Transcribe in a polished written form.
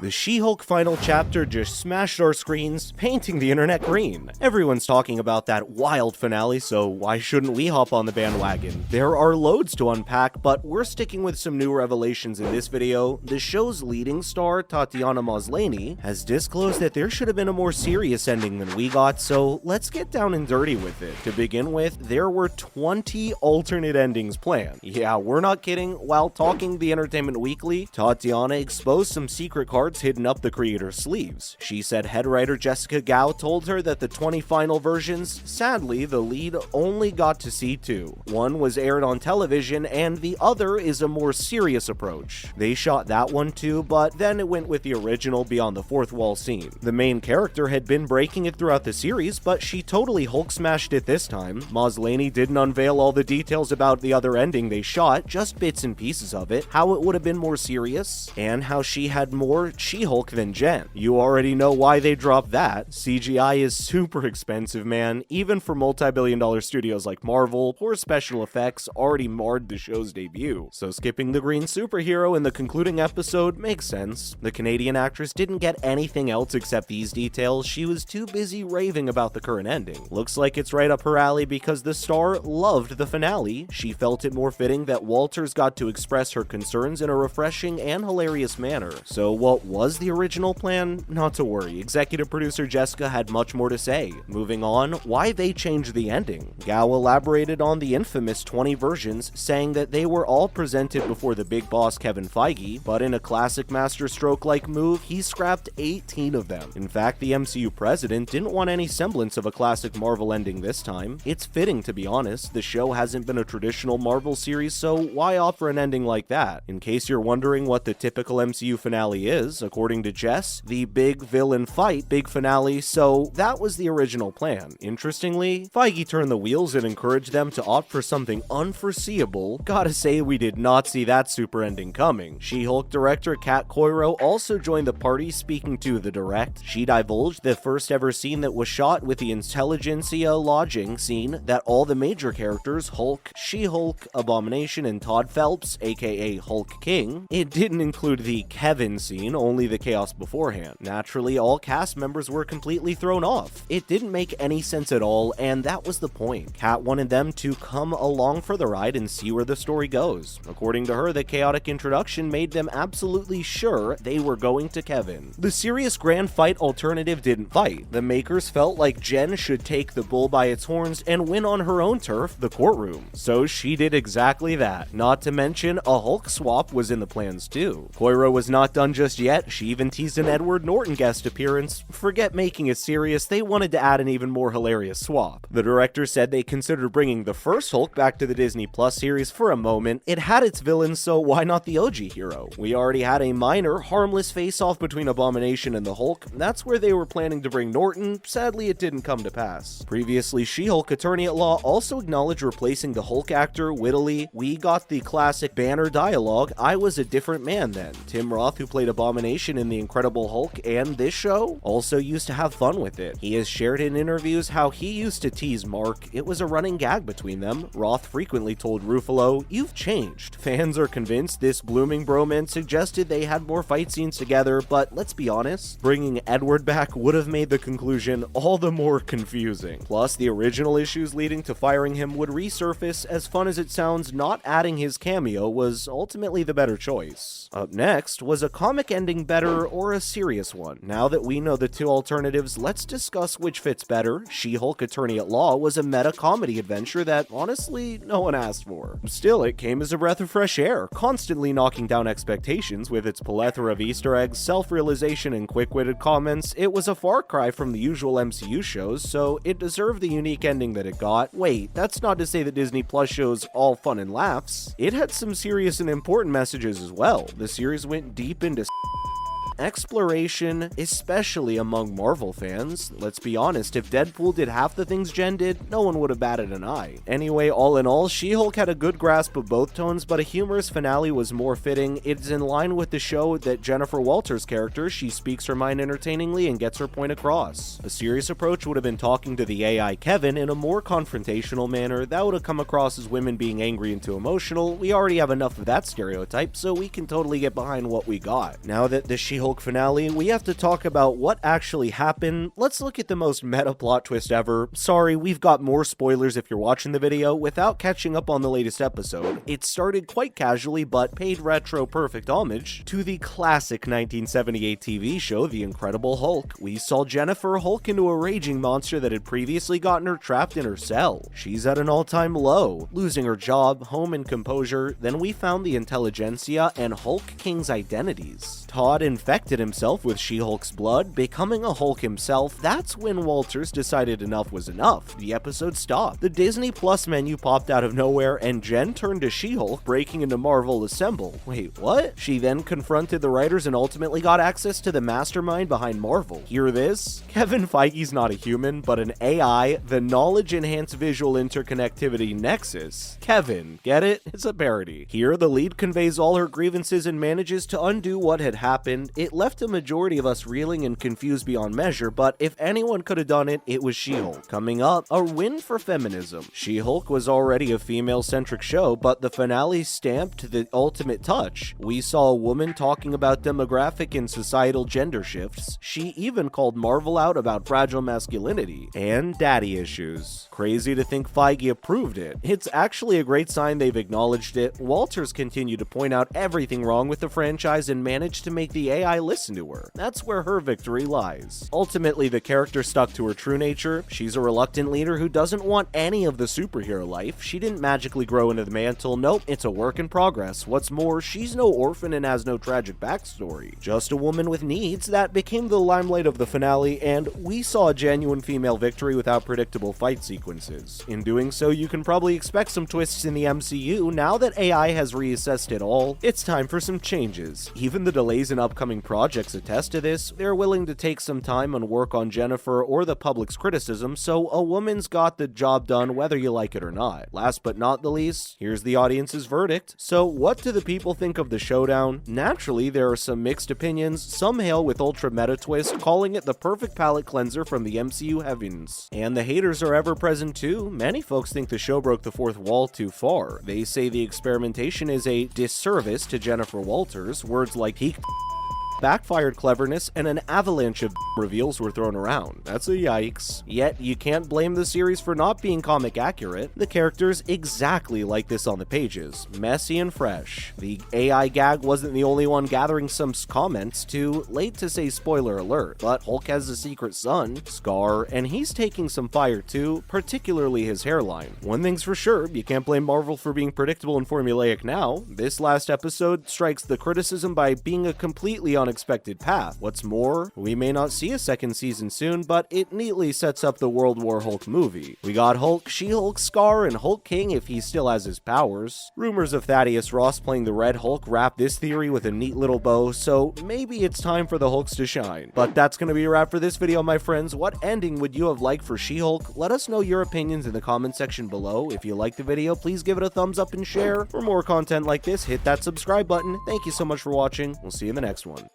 The She-Hulk final chapter just smashed our screens, painting the internet green. Everyone's talking about that wild finale, so why shouldn't we hop on the bandwagon? There are loads to unpack, but we're sticking with some new revelations in this video. The show's leading star, Tatiana Maslany, has disclosed that there should have been a more serious ending than we got, so let's get down and dirty with it. To begin with, there were 20 alternate endings planned. Yeah, we're not kidding. While talking the Entertainment Weekly, Tatiana exposed some secret cards hidden up the creator's sleeves. She said head writer Jessica Gao told her that the 20 final versions, sadly, the lead only got to see 2. One was aired on television, and the other is a more serious approach. They shot that one too, but then it went with the original Beyond the Fourth Wall scene. The main character had been breaking it throughout the series, but she totally Hulk smashed it this time. Maslany didn't unveil all the details about the other ending they shot, just bits and pieces of it, how it would have been more serious, and how she had more She-Hulk than Jen. You already know why they dropped that. CGI is super expensive, man. Even for multi-billion-dollar studios like Marvel, poor special effects already marred the show's debut. So skipping the green superhero in the concluding episode makes sense. The Canadian actress didn't get anything else except these details. She was too busy raving about the current ending. Looks like it's right up her alley because the star loved the finale. She felt it more fitting that Walters got to express her concerns in a refreshing and hilarious manner. So what was the original plan? Not to worry, executive producer Jessica had much more to say. Moving on, why they changed the ending. Gao elaborated on the infamous 20 versions, saying that they were all presented before the big boss Kevin Feige, but in a classic masterstroke-like move, he scrapped 18 of them. In fact, the MCU president didn't want any semblance of a classic Marvel ending this time. It's fitting, to be honest. The show hasn't been a traditional Marvel series, so why offer an ending like that? In case you're wondering what the typical MCU finale is, according to Jess, the big villain fight big finale, so that was the original plan. Interestingly, Feige turned the wheels and encouraged them to opt for something unforeseeable. Gotta say, we did not see that super ending coming. She-Hulk director Kat Coiro also joined the party, speaking to The Direct. She divulged the first ever scene that was shot with the Intelligentsia lodging scene that all the major characters, Hulk, She-Hulk, Abomination, and Todd Phelps, aka Hulk King. It didn't include the Kevin scene, only the chaos beforehand. Naturally, all cast members were completely thrown off. It didn't make any sense at all, and that was the point. Kat wanted them to come along for the ride and see where the story goes. According to her, the chaotic introduction made them absolutely sure they were going to Kevin. The serious grand fight alternative didn't fight. The makers felt like Jen should take the bull by its horns and win on her own turf, the courtroom. So she did exactly that. Not to mention, a Hulk swap was in the plans too. Coiro was not done just yet. She even teased an Edward Norton guest appearance. Forget making it serious, they wanted to add an even more hilarious swap. The director said they considered bringing the first Hulk back to the Disney Plus series for a moment. It had its villains, so why not the OG hero? We already had a minor, harmless face-off between Abomination and the Hulk. That's where they were planning to bring Norton. Sadly, it didn't come to pass. Previously, She-Hulk attorney at law also acknowledged replacing the Hulk actor wittily. We got the classic Banner dialogue, "I was a different man then." Tim Roth, who played Abomination in The Incredible Hulk and this show, also used to have fun with it. He has shared in interviews how he used to tease Mark. It was a running gag between them. Roth frequently told Ruffalo, "You've changed." Fans are convinced this blooming bromance suggested they had more fight scenes together, but let's be honest, bringing Edward back would have made the conclusion all the more confusing. Plus, the original issues leading to firing him would resurface. As fun as it sounds, not adding his cameo was ultimately the better choice. Up next, was a comic ending better or a serious one? Now that we know the two alternatives, let's discuss which fits better. She-Hulk Attorney at Law was a meta-comedy adventure that, honestly, no one asked for. Still, it came as a breath of fresh air, constantly knocking down expectations with its plethora of Easter eggs, self-realization, and quick-witted comments. It was a far cry from the usual MCU shows, so it deserved the unique ending that it got. Wait, that's not to say that Disney Plus shows all fun and laughs. It had some serious and important messages as well. The series went deep into exploration, especially among Marvel fans. Let's be honest, if Deadpool did half the things Jen did, no one would have batted an eye. Anyway, all in all, She-Hulk had a good grasp of both tones, but a humorous finale was more fitting. It's in line with the show that Jennifer Walters' character, she speaks her mind entertainingly and gets her point across. A serious approach would have been talking to the AI Kevin in a more confrontational manner. That would have come across as women being angry and too emotional. We already have enough of that stereotype, so we can totally get behind what we got. Now that the She-Hulk She-Hulk finale, we have to talk about what actually happened. Let's look at the most meta plot twist ever. Sorry, we've got more spoilers if you're watching the video without catching up on the latest episode. It started quite casually, but paid retro perfect homage to the classic 1978 TV show, The Incredible Hulk. We saw Jennifer Hulk into a raging monster that had previously gotten her trapped in her cell. She's at an all-time low, losing her job, home, and composure. Then we found the intelligentsia and Hulk King's identities. Todd infected himself with She-Hulk's blood, becoming a Hulk himself. That's when Walters decided enough was enough. The episode stopped. The Disney Plus menu popped out of nowhere, and Jen turned to She-Hulk, breaking into Marvel Assemble. Wait, what? She then confronted the writers and ultimately got access to the mastermind behind Marvel. Hear this? Kevin Feige's not a human, but an AI, the Knowledge-Enhanced Visual Interconnectivity Nexus. Kevin, get it? It's a parody. Here, the lead conveys all her grievances and manages to undo what had happened. It left a majority of us reeling and confused beyond measure, but if anyone could have done it, it was She-Hulk. Coming up, a win for feminism. She-Hulk was already a female-centric show, but the finale stamped the ultimate touch. We saw a woman talking about demographic and societal gender shifts. She even called Marvel out about fragile masculinity and daddy issues. Crazy to think Feige approved it. It's actually a great sign they've acknowledged it. Walters continued to point out everything wrong with the franchise and managed to make the AI listen to her. That's where her victory lies. Ultimately, the character stuck to her true nature. She's a reluctant leader who doesn't want any of the superhero life. She didn't magically grow into the mantle. Nope, it's a work in progress. What's more, she's no orphan and has no tragic backstory. Just a woman with needs that became the limelight of the finale, and we saw a genuine female victory without predictable fight sequences. In doing so, you can probably expect some twists in the MCU. Now that AI has reassessed it all, it's time for some changes. Even the delays in upcoming projects attest to this. They're willing to take some time and work on Jennifer or the public's criticism, so a woman's got the job done whether you like it or not. Last but not the least, here's the audience's verdict. So what do the people think of the showdown? Naturally, there are some mixed opinions. Some hail with ultra meta twist, calling it the perfect palate cleanser from the MCU heavens. And the haters are ever present too. Many folks think the show broke the fourth wall too far. They say the experimentation is a disservice to Jennifer Walters. Words like peak backfired cleverness and an avalanche of reveals were thrown around. That's a yikes. Yet, you can't blame the series for not being comic accurate. The characters exactly like this on the pages. Messy and fresh. The AI gag wasn't the only one gathering some comments. Too late to say spoiler alert, but Hulk has a secret son, Scar, and he's taking some fire too, particularly his hairline. One thing's for sure, you can't blame Marvel for being predictable and formulaic now. This last episode strikes the criticism by being a completely unexpected path. What's more, we may not see a second season soon, but it neatly sets up the World War Hulk movie. We got Hulk, She-Hulk, Scar, and Hulk King if he still has his powers. Rumors of Thaddeus Ross playing the Red Hulk wrap this theory with a neat little bow, so maybe it's time for the Hulks to shine. But that's gonna be a wrap for this video, my friends. What ending would you have liked for She-Hulk? Let us know your opinions in the comment section below. If you liked the video, please give it a thumbs up and share. For more content like this, hit that subscribe button. Thank you so much for watching. We'll see you in the next one.